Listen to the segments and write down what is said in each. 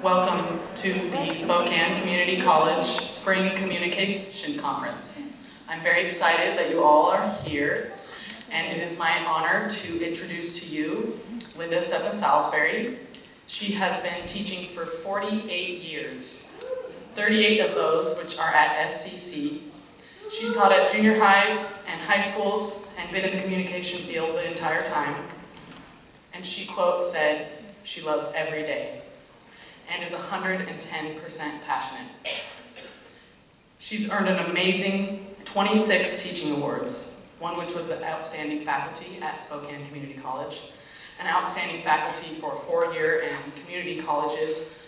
Welcome to the Spokane Community College Spring Communication Conference. I'm very excited that you all are here, and it is my honor to introduce to you Linda Seppa-Salisbury. She has been teaching for 48 years, 38 of those which are at SCC. She's taught at junior highs and high schools and been in the communication field the entire time. And she, quote, said, she loves every day and is 110% passionate. She's earned an amazing 26 teaching awards, one which was the Outstanding Faculty at Spokane Community College, an Outstanding Faculty for 4-year and community colleges.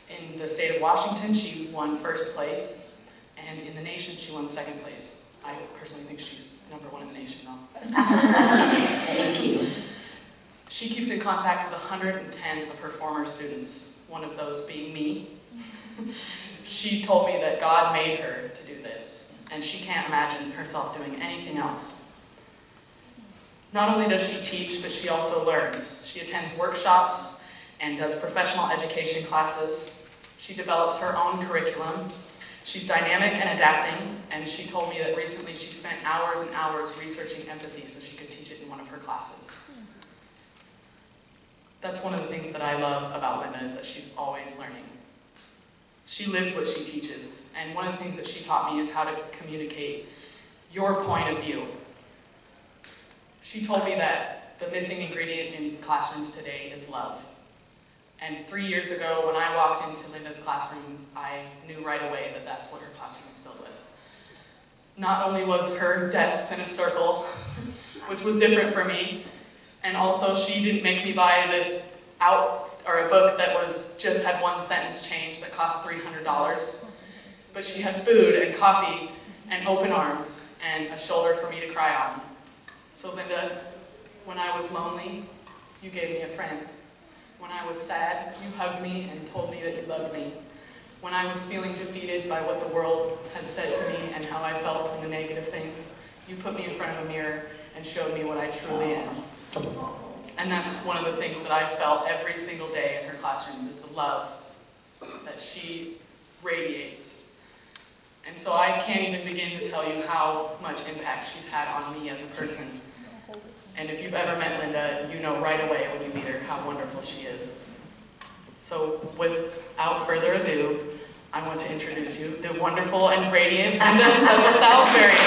In the state of Washington, she won first place, and in the nation, she won second place. I personally think she's #1 in the nation, though. Thank you. She keeps in contact with 110 of her former students, one of those being me. She told me that God made her to do this, and she can't imagine herself doing anything else. Not only does she teach, but she also learns. She attends workshops and does professional education classes. She develops her own curriculum. She's dynamic and adapting, and she told me that recently she spent hours and hours researching empathy so she could teach it in one of her classes. That's one of the things that I love about Linda, is that she's always learning. She lives what she teaches, and one of the things that she taught me is how to communicate your point of view. She told me that the missing ingredient in classrooms today is love. And 3 years ago, when I walked into Linda's classroom, I knew right away that that's what her classroom was filled with. Not only was her desks in a circle, which was different for me, and also she didn't make me buy this a book that just had one sentence change that cost $300, but she had food and coffee and open arms and a shoulder for me to cry on. So Linda, when I was lonely, you gave me a friend. When I was sad, you hugged me and told me that you loved me. When I was feeling defeated by what the world had said to me and how I felt in the negative things, you put me in front of a mirror and showed me what I truly am. And that's one of the things that I felt every single day in her classrooms, is the love that she radiates. And so I can't even begin to tell you how much impact she's had on me as a person. And if you've ever met Linda, you know right away when you meet her how wonderful she is. So without further ado, I want to introduce you the wonderful and radiant Linda Seppa-Salisbury.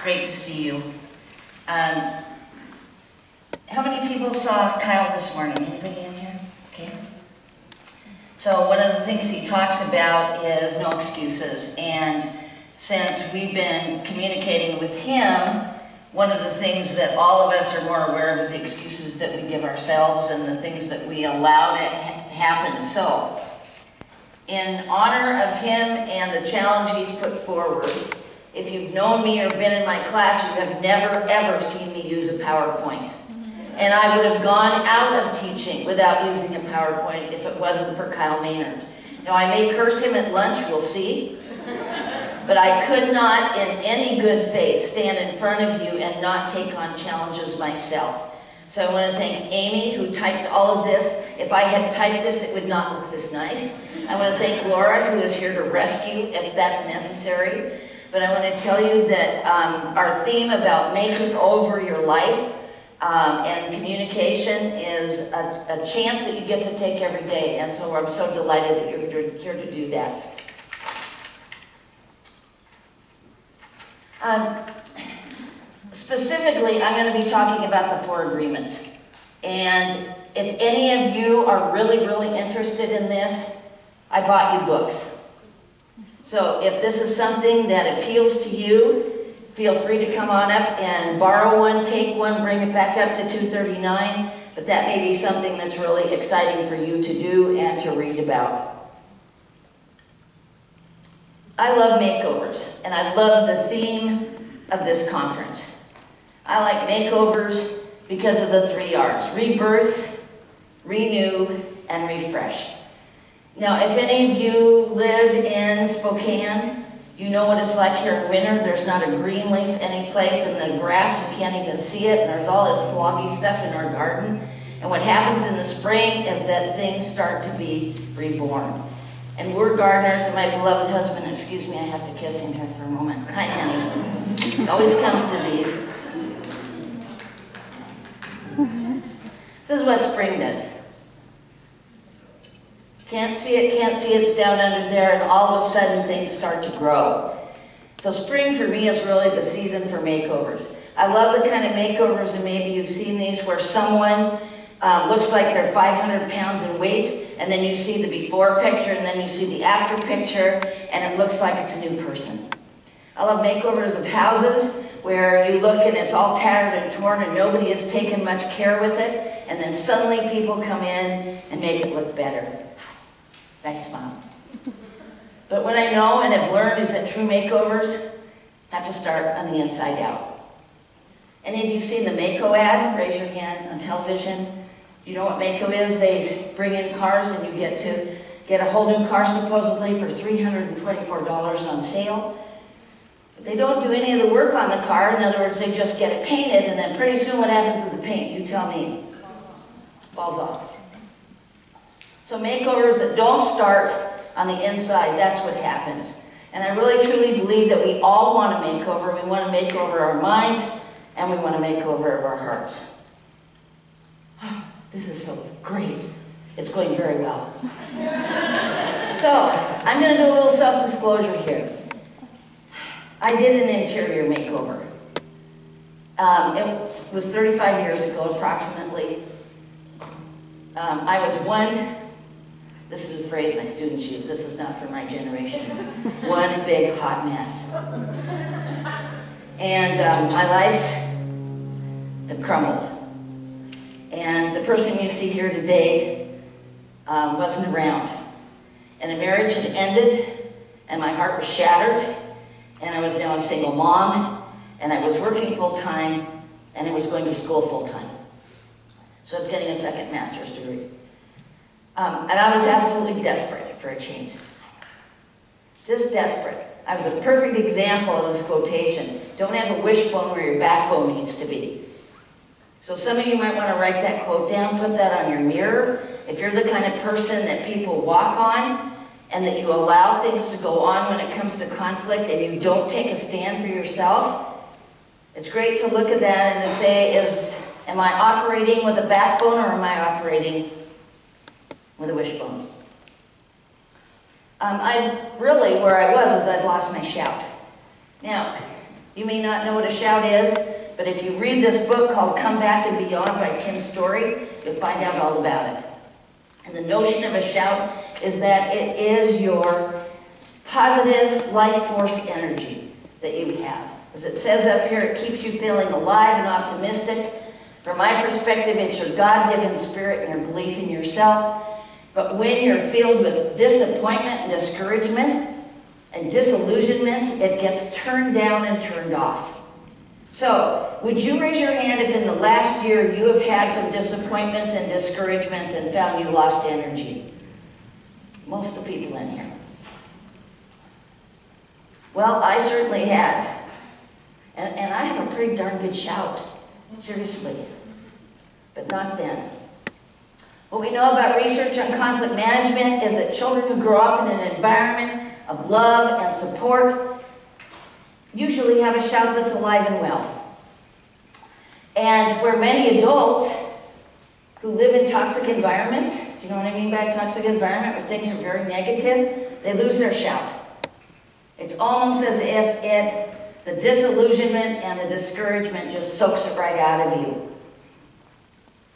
Great to see you. How many people saw Kyle this morning? Anybody in here? Okay. So one of the things he talks about is no excuses. And since we've been communicating with him, one of the things that all of us are more aware of is the excuses that we give ourselves and the things that we allow to happen. So, in honor of him and the challenge he's put forward, if you've known me or been in my class, you have never, ever seen me use a PowerPoint. And I would have gone out of teaching without using a PowerPoint if it wasn't for Kyle Maynard. Now, I may curse him at lunch, we'll see. But I could not, in any good faith, stand in front of you and not take on challenges myself. So I want to thank Amy, who typed all of this. If I had typed this, it would not look this nice. I want to thank Laura, who is here to rescue if that's necessary. But I want to tell you that our theme about making over your life and communication is a chance that you get to take every day. And so I'm so delighted that you're here to do that. Specifically, I'm going to be talking about the 4 agreements. And if any of you are really, really interested in this, I bought you books. So if this is something that appeals to you, feel free to come on up and borrow one, take one, bring it back up to 239. But that may be something that's really exciting for you to do and to read about. I love makeovers, and I love the theme of this conference. I like makeovers because of the 3 R's: rebirth, renew, and refresh. Now, if any of you live in Spokane, You know what it's like here in winter. There's not a green leaf any place, and the grass, you can't even see it, and there's all this sloggy stuff in our garden. And what happens in the spring is that things start to be reborn. And we're gardeners, and my beloved husband, excuse me, I have to kiss him here for a moment. Hi, honey. Always comes to these. This is what spring does. Can't see it, it's down under there, and all of a sudden things start to grow. So spring for me is really the season for makeovers. I love the kind of makeovers, and maybe you've seen these, where someone looks like they're 500 pounds in weight, and then you see the before picture, and then you see the after picture, and it looks like it's a new person. I love makeovers of houses, where you look and it's all tattered and torn and nobody has taken much care with it, and then suddenly people come in and make it look better. Nice smile. But what I know and have learned is that true makeovers have to start on the inside out. Any of you seen the Mako ad? Raise your hand. On television. Do you know what Mako is? They bring in cars and you get to get a whole new car supposedly for $324 on sale. But they don't do any of the work on the car. In other words, they just get it painted, and then pretty soon what happens to the paint? You tell me. Falls off. So makeovers that don't start on the inside, that's what happens. And I really truly believe that we all want a makeover. We want to make over our minds, and we want to make over of our hearts. This is so great. It's going very well. So, I'm going to do a little self-disclosure here. I did an interior makeover. It was 35 years ago, approximately. I was one, this is a phrase my students use, this is not for my generation, one big hot mess. And my life had crumbled. And the person you see here today wasn't around. And the marriage had ended, and my heart was shattered, and I was now a single mom, and I was working full-time, and I was going to school full-time. So I was getting a second master's degree. And I was absolutely desperate for a change. Just desperate. I was a perfect example of this quotation. Don't have a wishbone where your backbone needs to be. So some of you might want to write that quote down, put that on your mirror. If you're the kind of person that people walk on, and that you allow things to go on when it comes to conflict, and you don't take a stand for yourself, it's great to look at that and to say, am I operating with a backbone, or am I operating with a wishbone? Where I was is I'd lost my shout. Now, you may not know what a shout is, but if you read this book called Come Back and Beyond by Tim Story, you'll find out all about it. And the notion of a shout is that it is your positive life force energy that you have. As it says up here, it keeps you feeling alive and optimistic. From my perspective, it's your God-given spirit and your belief in yourself. But when you're filled with disappointment and discouragement and disillusionment, it gets turned down and turned off. So, would you raise your hand if in the last year you have had some disappointments and discouragements and found you lost energy? Most of the people in here. Well, I certainly had. And I have a pretty darn good shout. Seriously. But not then. What we know about research on conflict management is that children who grow up in an environment of love and support usually have a shout that's alive and well. And where many adults who live in toxic environments, do you know what I mean by a toxic environment where things are very negative, they lose their shout. It's almost as if the disillusionment and the discouragement just soaks it right out of you.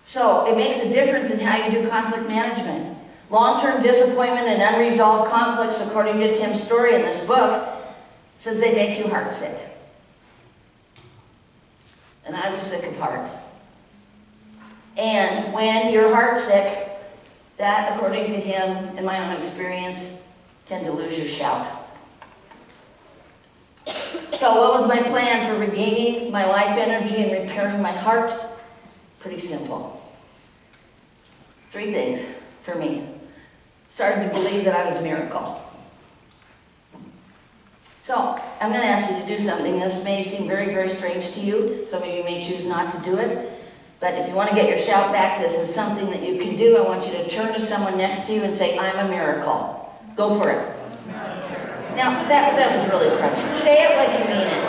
So it makes a difference in how you do conflict management. Long-term disappointment and unresolved conflicts, according to Tim's story in this book, says they make you heartsick. And I was sick of heart. And when you're heartsick, that, according to him, in my own experience, tend to lose your shout. So what was my plan for regaining my life energy and repairing my heart? Pretty simple. 3 things for me. Started to believe that I was a miracle. So, I'm going to ask you to do something. This may seem very, very strange to you. Some of you may choose not to do it. But if you want to get your shout back, this is something that you can do. I want you to turn to someone next to you and say, I'm a miracle. Go for it. Now, that was really crummy. Say it like you mean it.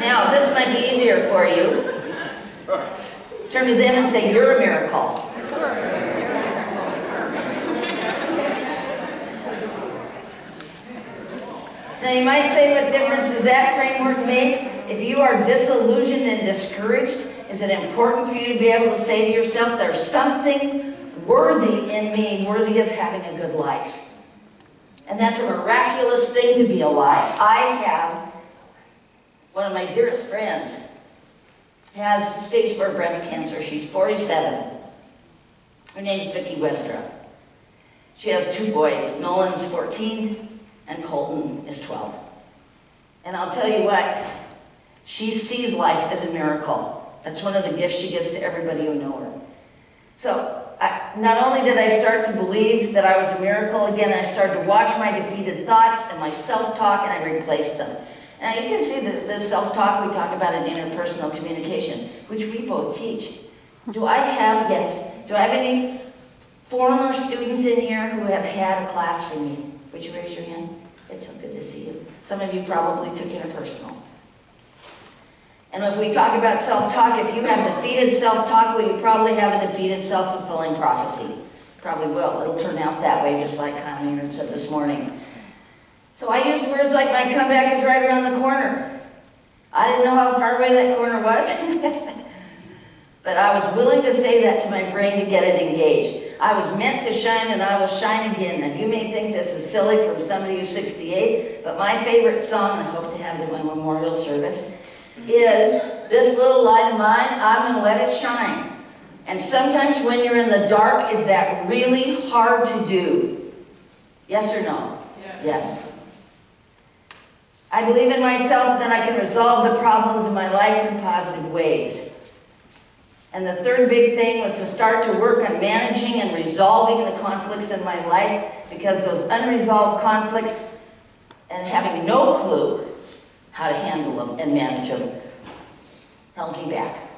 Now, this might be easier for you. Turn to them and say, you're a miracle. Now, you might say, what difference does that framework make? If you are disillusioned and discouraged, is it important for you to be able to say to yourself, there's something worthy in me, worthy of having a good life? And that's a miraculous thing to be alive. I have one of my dearest friends has stage 4 breast cancer. She's 47. Her name's Vicki Westra. She has 2 boys. Nolan's 14 and Colton is 12. And I'll tell you what, she sees life as a miracle. That's one of the gifts she gives to everybody who know her. So, not only did I start to believe that I was a miracle, again, I started to watch my defeated thoughts and my self-talk, and I replaced them. Now, you can see this self-talk we talk about in interpersonal communication, which we both teach. Do I have any former students in here who have had a class from me? Would you raise your hand? It's so good to see you. Some of you probably took interpersonal. And if we talk about self-talk, if you have defeated self-talk, well, you probably have a defeated self-fulfilling prophecy. Probably will. It'll turn out that way, just like Kyle Maynard said this morning. So I used words like, my comeback is right around the corner. I didn't know how far away that corner was. But I was willing to say that to my brain to get it engaged. I was meant to shine, and I will shine again. Now, you may think this is silly from somebody who's 68, but my favorite song, and I hope to have it in my memorial service, is this little light of mine, I'm going to let it shine. And sometimes when you're in the dark, is that really hard to do? Yes or no? Yes. I believe in myself, then I can resolve the problems in my life in positive ways. And the third big thing was to start to work on managing and resolving the conflicts in my life, because those unresolved conflicts and having no clue how to handle them and manage them held me back.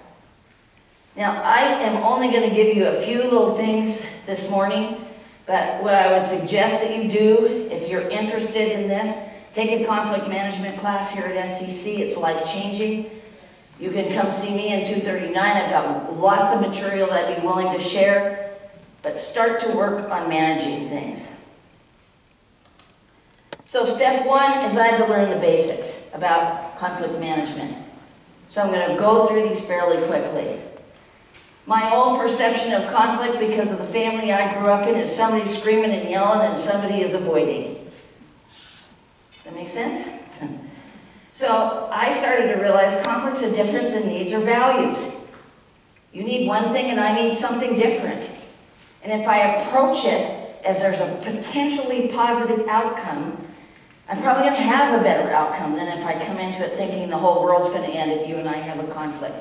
Now, I am only going to give you a few little things this morning, but what I would suggest that you do, if you're interested in this, take a conflict management class here at SCC. It's life-changing. You can come see me in 239. I've got lots of material that I'd be willing to share, but start to work on managing things. So step 1 is I had to learn the basics about conflict management. So I'm going to go through these fairly quickly. My old perception of conflict, because of the family I grew up in, is somebody screaming and yelling and somebody is avoiding. Does that make sense? So I started to realize conflict's a difference in needs or values. You need one thing and I need something different. And if I approach it as there's a potentially positive outcome, I'm probably going to have a better outcome than if I come into it thinking the whole world's going to end if you and I have a conflict.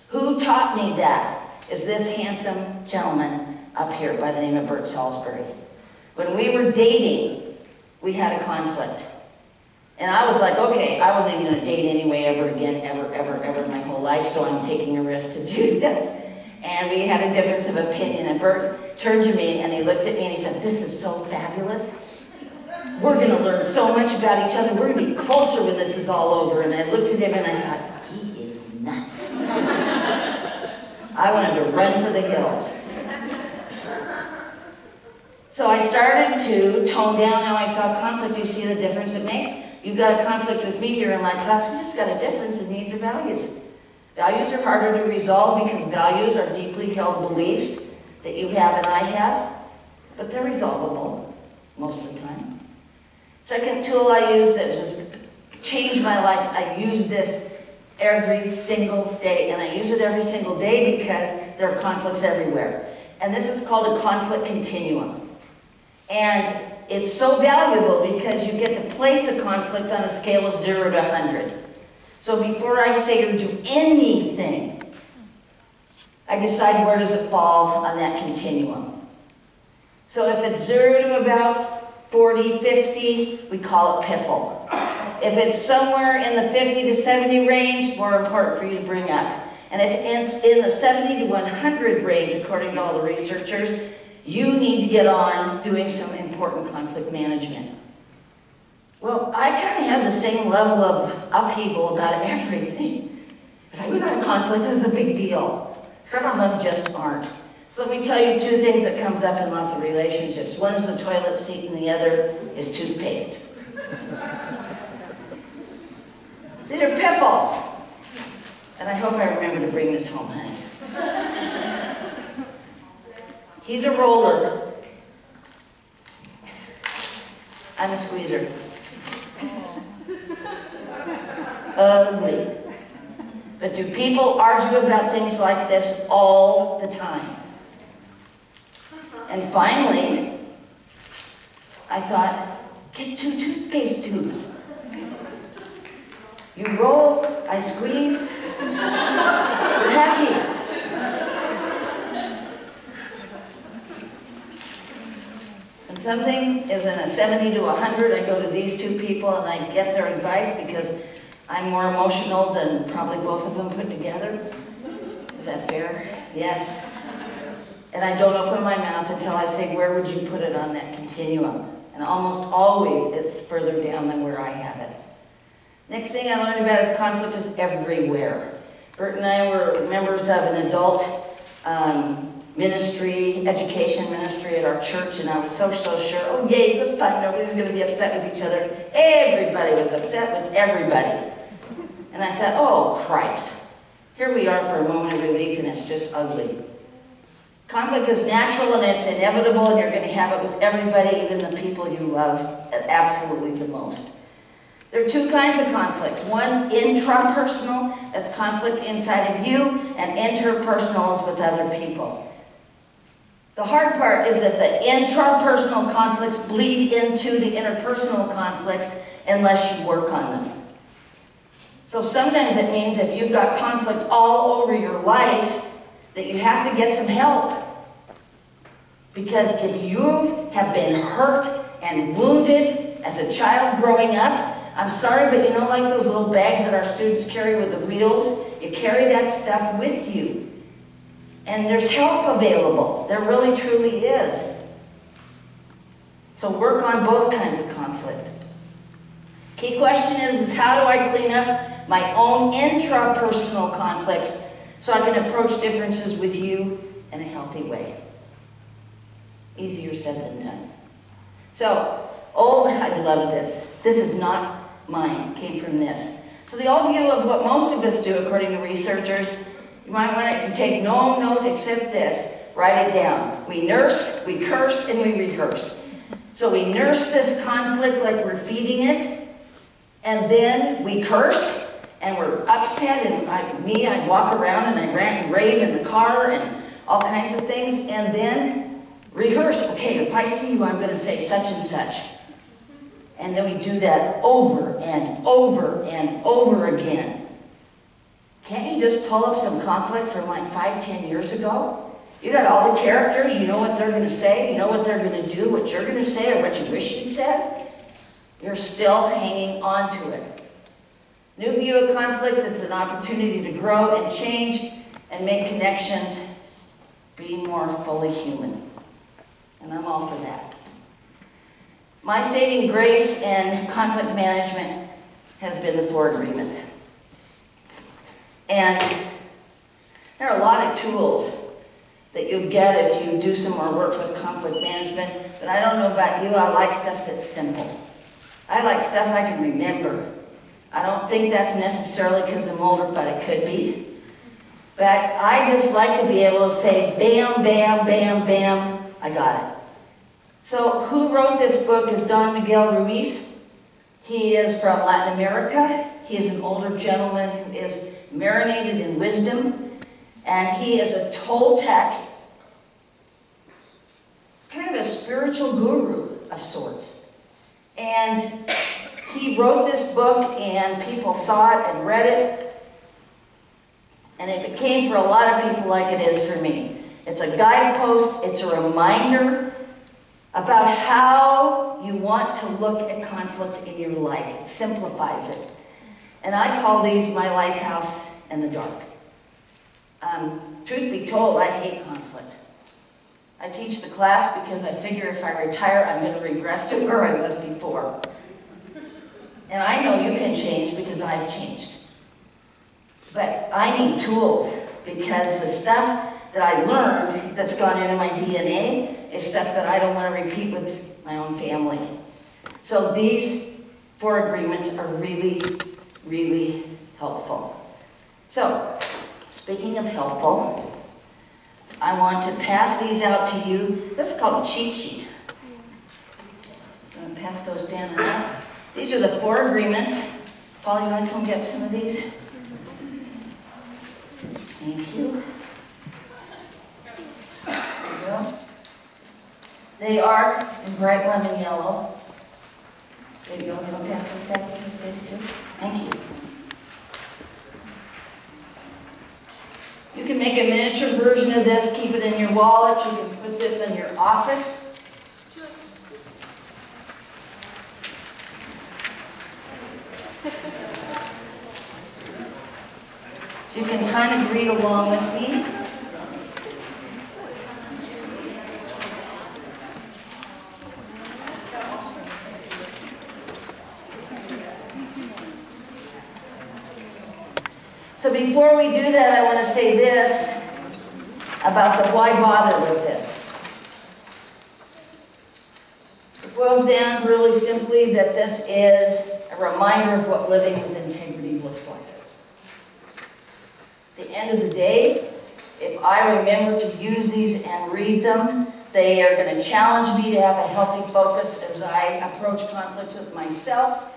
Who taught me that is this handsome gentleman up here by the name of Bert Salisbury. When we were dating, we had a conflict. And I was like, okay, I wasn't even going to date anyway ever again, ever in my whole life, so I'm taking a risk to do this. And we had a difference of opinion, and Bert turned to me and he looked at me and he said, this is so fabulous. We're going to learn so much about each other. We're going to be closer when this is all over. And I looked at him and I thought, he is nuts. I wanted to run for the hills. So I started to tone down how I saw conflict. You see the difference it makes? You've got a conflict with me, you're in my class, we just got a difference in needs or values. Values are harder to resolve because values are deeply held beliefs that you have and I have, but they're resolvable most of the time. Second tool I use that just changed my life, I use this every single day, and I use it every single day because there are conflicts everywhere. And this is called a conflict continuum. And it's so valuable because you get to place a conflict on a scale of 0 to 100. So before I say or do anything, I decide where does it fall on that continuum. So if it's 0 to about 40, 50, we call it piffle. If it's somewhere in the 50 to 70 range, more important for you to bring up. And if it's in the 70 to 100 range, according to all the researchers, you need to get on doing some important conflict management. Well, I kind of have the same level of upheaval about everything. It's like, we got a conflict, this is a big deal. Some of them just aren't. So let me tell you 2 things that comes up in lots of relationships. One is the toilet seat and the other is toothpaste. They're piffle. And I hope I remember to bring this home, honey. He's a roller. I'm a squeezer. Ugly. But do people argue about things like this all the time? And finally, I thought, get 2 toothpaste tubes. You roll, I squeeze, we're happy. When something is in a 70 to 100, I go to these 2 people and I get their advice because I'm more emotional than probably both of them put together. Is that fair? Yes. And I don't open my mouth until I say, where would you put it on that continuum? And almost always it's further down than where I have it. Next thing I learned about is conflict is everywhere. Bert and I were members of an adult ministry, education ministry at our church, and I was so sure, oh yay, this time nobody's going to be upset with each other. Everybody was upset with everybody. And I thought, oh Christ, here we are for a moment of relief and it's just ugly. Conflict is natural and it's inevitable and you're going to have it with everybody, even the people you love absolutely the most. There are 2 kinds of conflicts. One's intrapersonal, that's conflict inside of you, and interpersonal is with other people. The hard part is that the intrapersonal conflicts bleed into the interpersonal conflicts unless you work on them. So sometimes it means if you've got conflict all over your life, that you have to get some help. Because if you have been hurt and wounded as a child growing up, I'm sorry, but you know, like those little bags that our students carry with the wheels, you carry that stuff with you. And there's help available. There really, truly is. So work on both kinds of conflict. Key question is how do I clean up my own intrapersonal conflicts so I can approach differences with you in a healthy way? Easier said than done. So, oh, I love this. This is not mine, came from this. So the overview of what most of us do, according to researchers, you might want to, if you take no note except this, write it down. We nurse, we curse, and we rehearse. So we nurse this conflict like we're feeding it, and then we curse, and we're upset, and I walk around and I rant and rave in the car and all kinds of things, and then rehearse. Okay, if I see you, I'm going to say such and such. And then we do that over and over and over again. Can't you just pull up some conflict from like 5-10 years ago? You got all the characters, you know what they're going to say, you know what they're going to do, what you're going to say or what you wish you'd said. You're still hanging on to it. New view of conflict, it's an opportunity to grow and change and make connections, be more fully human. And I'm all for that. My saving grace in conflict management has been the 4 agreements. And there are a lot of tools that you'll get if you do some more work with conflict management, but I don't know about you, I like stuff that's simple. I like stuff I can remember. I don't think that's necessarily because I'm older, but it could be. But I just like to be able to say, bam, bam, bam, bam, I got it. So who wrote this book is Don Miguel Ruiz. He is from Latin America. He is an older gentleman who is marinated in wisdom, and he is a Toltec, kind of a spiritual guru of sorts. And he wrote this book, and people saw it and read it, and it became for a lot of people like it is for me. It's a guidepost, it's a reminder about how you want to look at conflict in your life. It simplifies it. And I call these my lighthouse in the dark. Truth be told, I hate conflict. I teach the class because I figure if I retire, I'm going to regress to where I was before. And I know you can change because I've changed. But I need tools because the stuff that I learned that's gone into my DNA is stuff that I don't want to repeat with my own family. So these 4 agreements are really, really helpful. So, speaking of helpful, I want to pass these out to you. This is called a cheat sheet. I'm going to pass those down and out. These are the 4 agreements. Paul, you want to come get some of these? Thank you. There you go. They are in bright lemon yellow. There you go. You want to pass this back to this guys too? Thank you. You can make a miniature version of this, keep it in your wallet. You can put this in your office. So you can kind of read along with me. So before we do that, I want to say this about the why bother with this. It boils down really simply that this is a reminder of what living with integrity looks like. At the end of the day, if I remember to use these and read them, they are going to challenge me to have a healthy focus as I approach conflicts with myself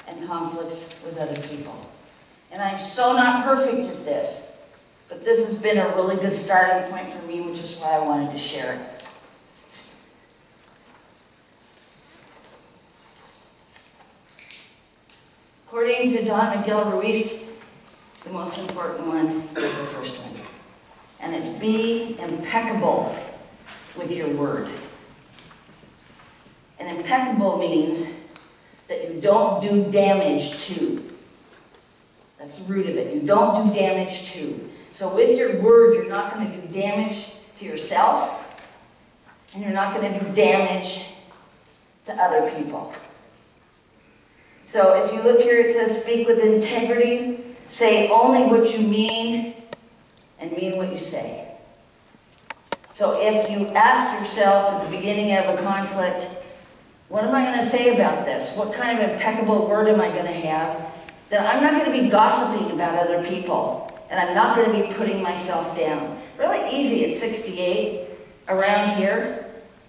and conflicts with other people. And I'm so not perfect at this, but this has been a really good starting point for me, which is why I wanted to share it. According to Don Miguel Ruiz, the most important one is the first one. And it's be impeccable with your word. And impeccable means that you don't do damage to. That's the root of it. You don't do damage to. So with your word, you're not going to do damage to yourself, and you're not going to do damage to other people. So if you look here, it says speak with integrity, say only what you mean, and mean what you say. So if you ask yourself at the beginning of a conflict, what am I going to say about this? What kind of impeccable word am I going to have? Then I'm not going to be gossiping about other people, and I'm not going to be putting myself down. Really easy at 68 around here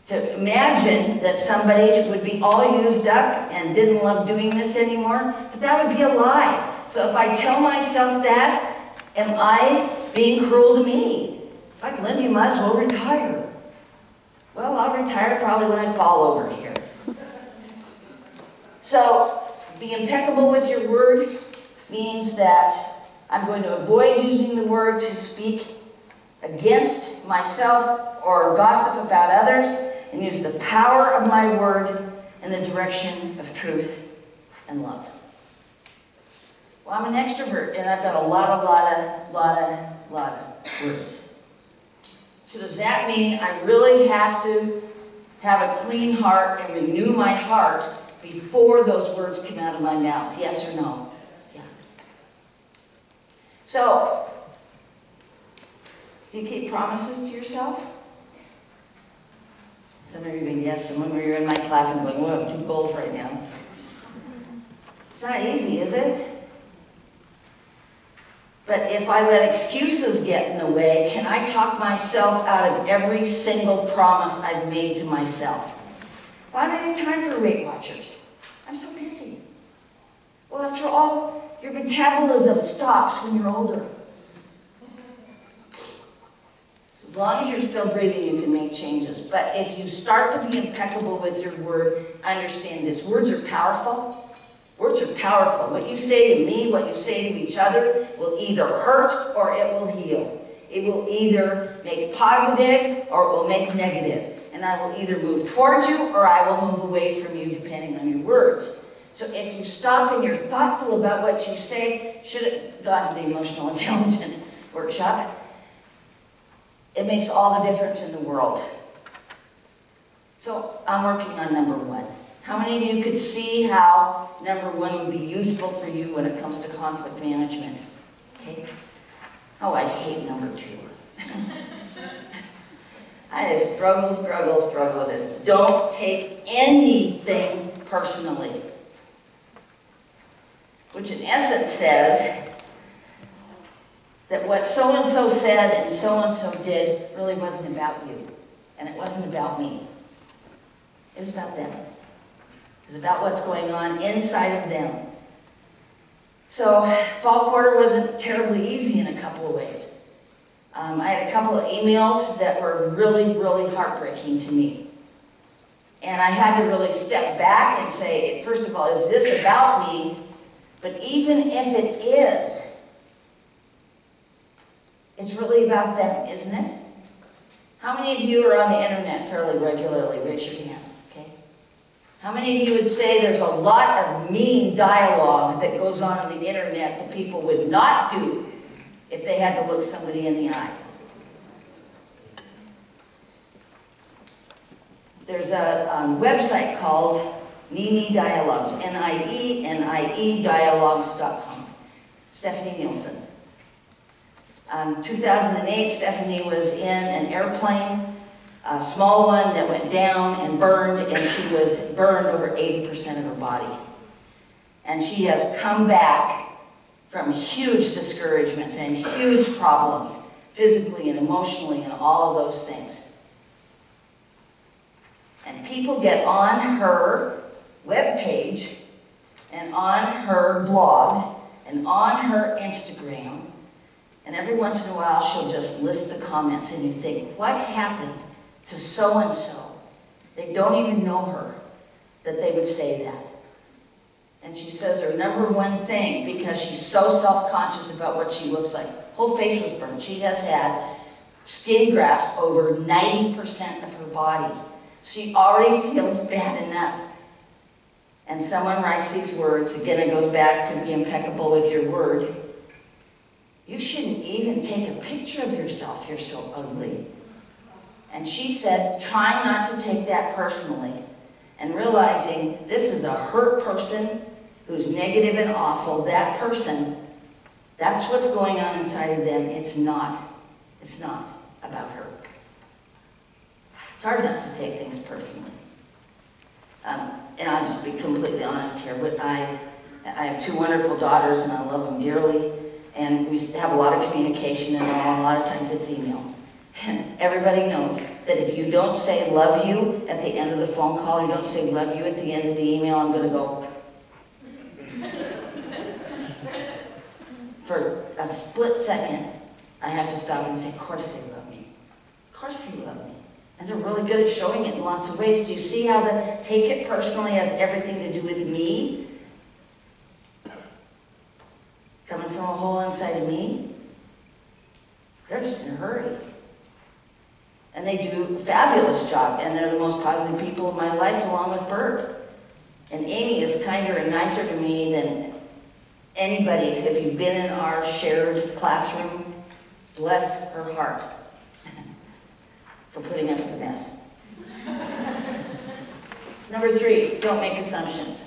to imagine that somebody would be all used up and didn't love doing this anymore, but that would be a lie. So if I tell myself that, am I being cruel to me? Like, Linda, you might as well retire. Well, I'll retire probably when I fall over here. So, be impeccable with your word means that I'm going to avoid using the word to speak against myself or gossip about others, and use the power of my word in the direction of truth and love. Well, I'm an extrovert, and I've got a lot of words. So does that mean I really have to have a clean heart and renew my heart before those words come out of my mouth? Yes or no? Yeah. So, do you keep promises to yourself? Some of you are going, yes. Some of you are in my class and going, well, I have 2 goals right now. It's not easy, is it? But if I let excuses get in the way, can I talk myself out of every single promise I've made to myself? Why do I have time for Weight Watchers? I'm so busy. Well, after all, your metabolism stops when you're older. So as long as you're still breathing, you can make changes. But if you start to be impeccable with your word, understand this. Words are powerful. Words are powerful. What you say to me, what you say to each other, will either hurt or it will heal. It will either make positive or it will make negative. And And I will either move towards you or I will move away from you depending on your words. So if you stop and you're thoughtful about what you say, should have gone to the emotional intelligence workshop, it makes all the difference in the world. So I'm working on number 1. How many of you could see how number 1 would be useful for you when it comes to conflict management? Okay. Oh, I hate number 2. I just struggle with this. Don't take anything personally. Which in essence says that what so-and-so said and so-and-so did really wasn't about you. And it wasn't about me. It was about them. It was about what's going on inside of them. So fall quarter wasn't terribly easy in a couple of ways. I had a couple of emails that were really, really heartbreaking to me. And I had to really step back and say, first of all, is this about me? But even if it is, it's really about them, isn't it? How many of you are on the internet fairly regularly? Raise your hand, okay? How many of you would say there's a lot of mean dialogue that goes on the internet that people would not do if they had to look somebody in the eye? There's a website called NIE Dialogues, N-I-E dialogues.com. Stephanie Nielsen. 2008, Stephanie was in an airplane, a small one that went down and burned, and she was burned over 80% of her body. And she has come back from huge discouragements and huge problems, physically and emotionally and all of those things. And people get on her webpage and on her blog and on her Instagram, and every once in a while she'll just list the comments and you think, what happened to so-and-so? They don't even know her, that they would say that. And she says her number 1 thing, because she's so self-conscious about what she looks like, whole face was burned. She has had skin grafts over 90% of her body. She already feels bad enough. And someone writes these words, again it goes back to be impeccable with your word. You shouldn't even take a picture of yourself, you're so ugly. And she said, trying not to take that personally and realizing this is a hurt person who's negative and awful, that person, that's what's going on inside of them. It's not about her. It's hard not to take things personally. And I'll just be completely honest here, but I have 2 wonderful daughters and I love them dearly, and we have a lot of communication and all, and a lot of times it's email. And everybody knows that if you don't say love you at the end of the phone call, you don't say love you at the end of the email, I'm going to go. For a split second, I have to stop and say, of course they love me. Of course they love me. And they're really good at showing it in lots of ways. Do you see how the take it personally has everything to do with me? Coming from a hole inside of me? They're just in a hurry. And they do a fabulous job, and they're the most positive people in my life, along with Bert. And Amy is kinder and nicer to me than anybody. If you've been in our shared classroom, bless her heart for putting up with the mess. Number 3, don't make assumptions.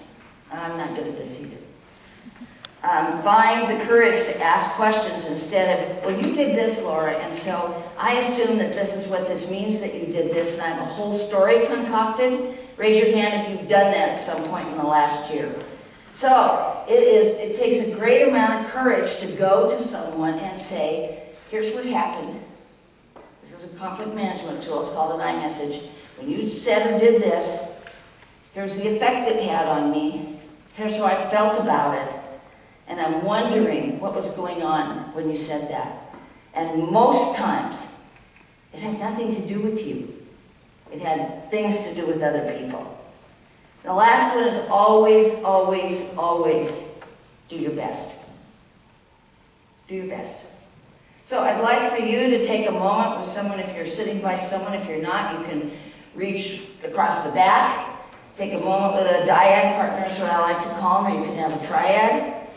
I'm not good at this either. Find the courage to ask questions instead of, well, you did this, Laura, and so I assume that this is what this means, that you did this, and I have a whole story concocted. Raise your hand if you've done that at some point in the last year. So it takes a great amount of courage to go to someone and say, here's what happened. This is a conflict management tool. It's called an iMessage. When you said or did this, here's the effect it had on me. Here's how I felt about it. And I'm wondering what was going on when you said that. And most times, it had nothing to do with you. It had things to do with other people. The last one is always, always, always do your best. Do your best. So I'd like for you to take a moment with someone. If you're sitting by someone, if you're not, you can reach across the back, take a moment with a dyad partner is what I like to call them, or you can have a triad.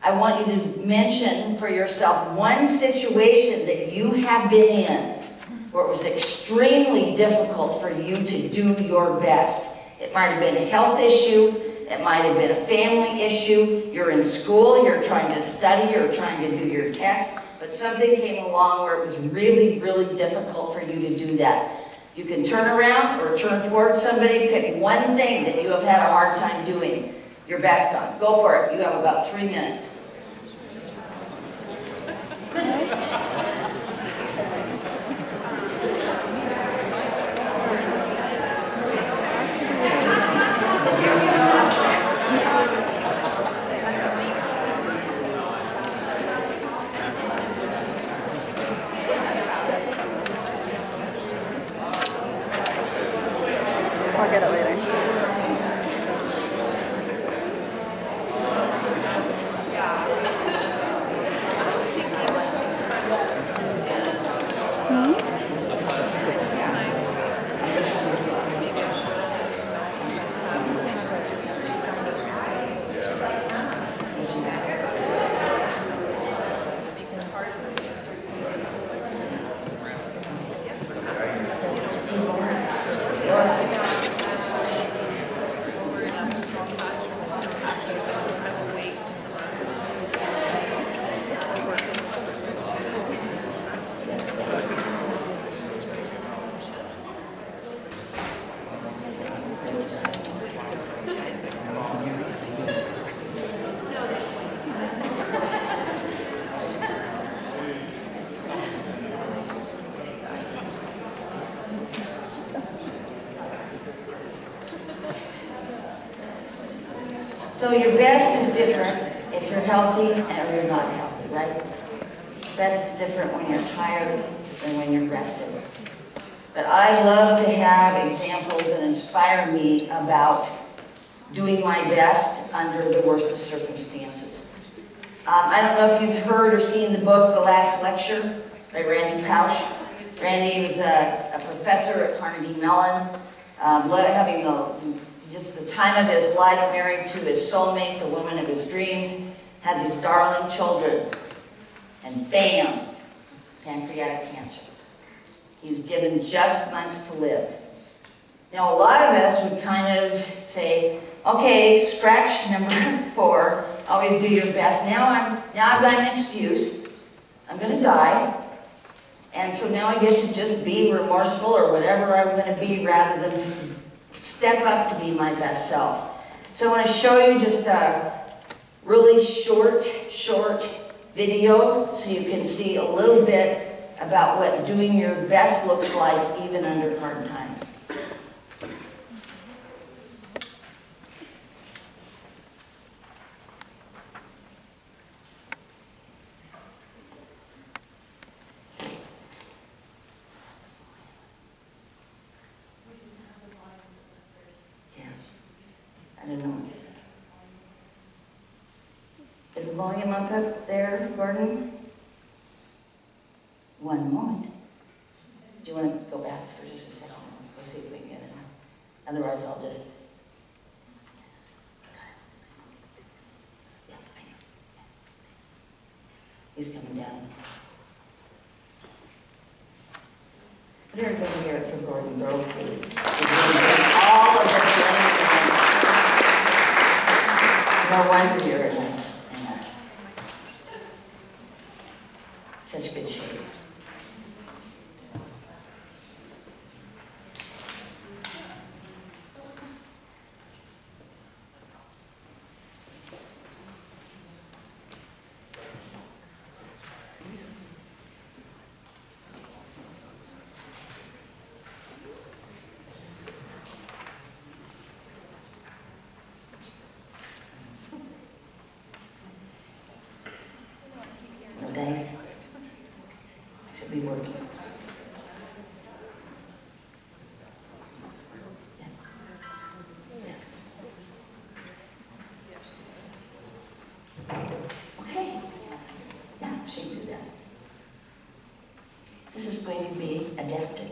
I want you to mention for yourself one situation that you have been in where it was extremely difficult for you to do your best. It might have been a health issue, it might have been a family issue, you're in school, you're trying to study, you're trying to do your tests, but something came along where it was really, really difficult for you to do that. You can turn around or turn towards somebody, pick one thing that you have had a hard time doing your best on. Go for it. You have about 3 minutes. I'll get it later. So your best is different if you're healthy and you're not healthy, right? Best is different when you're tired than when you're rested. But I love to have examples that inspire me about doing my best under the worst of circumstances. I don't know if you've heard or seen the book, The Last Lecture, by Randy Pausch. Randy was a professor at Carnegie Mellon, having just the time of his life, married to his soulmate, the woman of his dreams, had these darling children, and bam, pancreatic cancer. He's given just months to live. Now, a lot of us would kind of say, okay, scratch number 4, always do your best. Now I've got an excuse. I'm going to die. And so now I get to just be remorseful or whatever I'm going to be rather than step up to be my best self. So I want to show you just a really short video so you can see a little bit about what doing your best looks like even under hard times. I don't know. Is the volume up there, Gordon? One moment. Do you want to go back for just a second? Let's see if we can get it. Otherwise, I'll just... Yeah, I know. He's coming down. Put everybody here for Gordon Grove, please. All of the no wonder you're in such good shape. Nice. Should be working. Yeah. Okay. Yeah, she can do that. This is going to be adapted.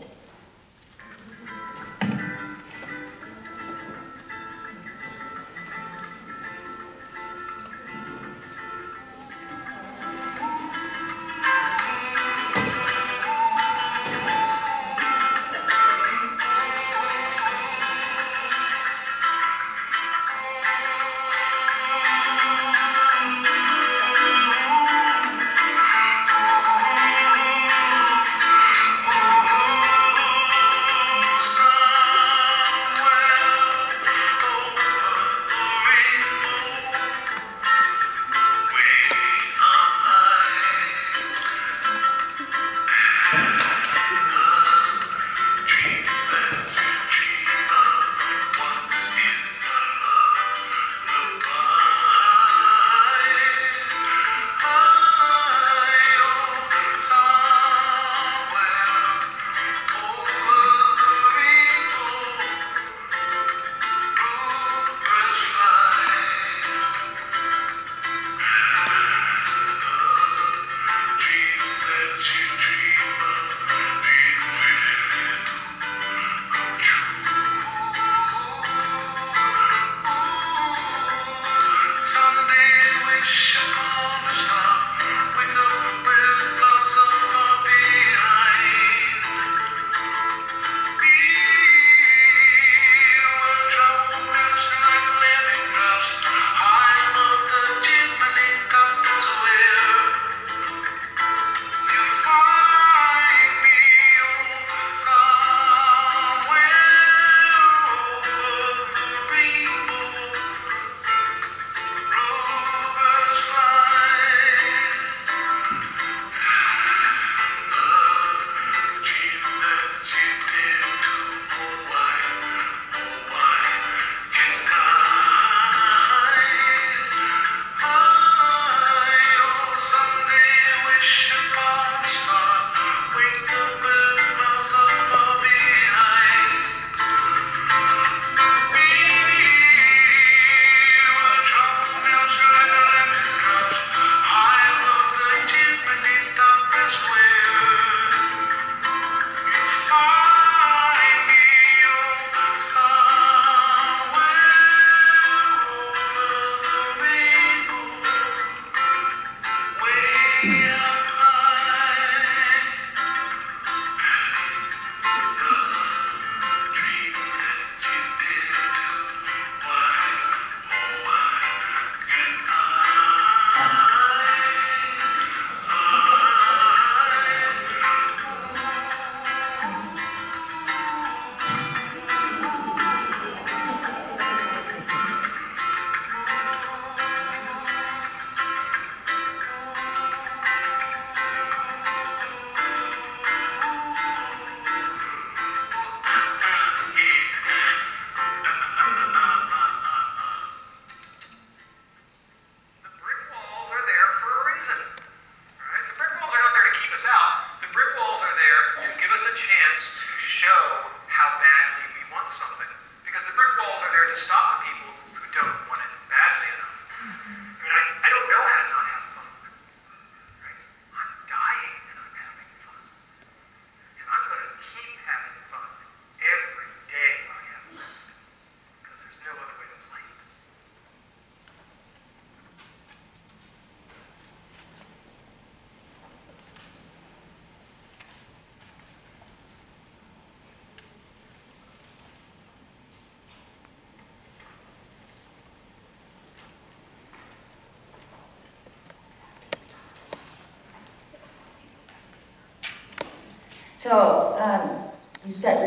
So, he's got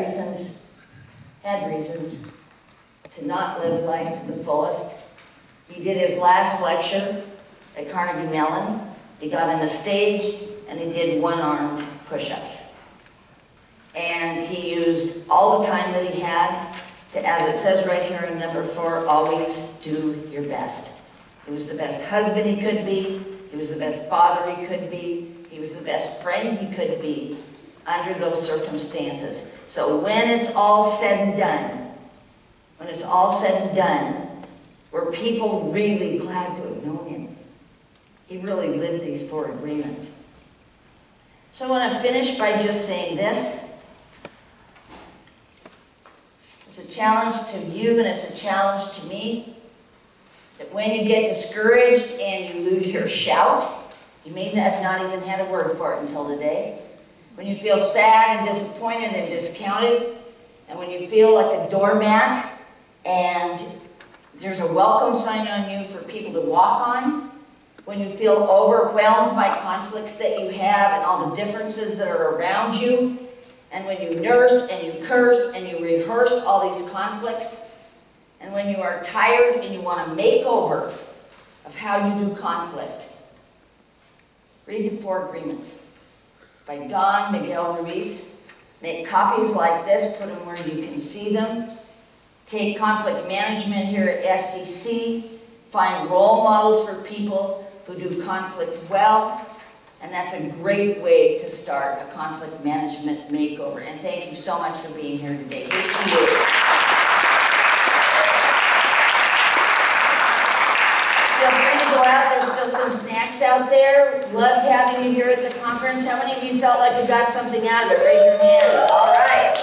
had reasons to not live life to the fullest. He did his last lecture at Carnegie Mellon. He got on a stage and he did one-armed push-ups. And he used all the time that he had to, as it says right here in number 4, always do your best. He was the best husband he could be. He was the best father he could be. He was the best friend he could be under those circumstances. So when it's all said and done, were people really glad to have known him? He really lived these 4 agreements. So I want to finish by just saying this. It's a challenge to you and it's a challenge to me that when you get discouraged and you lose your shout, you may have not even had a word for it until today. When you feel sad and disappointed and discounted, and when you feel like a doormat and there's a welcome sign on you for people to walk on, when you feel overwhelmed by conflicts that you have and all the differences that are around you, and when you nurse and you curse and you rehearse all these conflicts, and when you are tired and you want a makeover of how you do conflict, read the 4 Agreements by Don Miguel Ruiz. Make copies like this, put them where you can see them. Take conflict management here at SCC. Find role models for people who do conflict well. And that's a great way to start a conflict management makeover. And thank you so much for being here today. Here's to you. Feel free to go out. There's still some snacks out there. Loved having you here at the conference. How many of you felt like you got something out of it? Raise your hand. All right.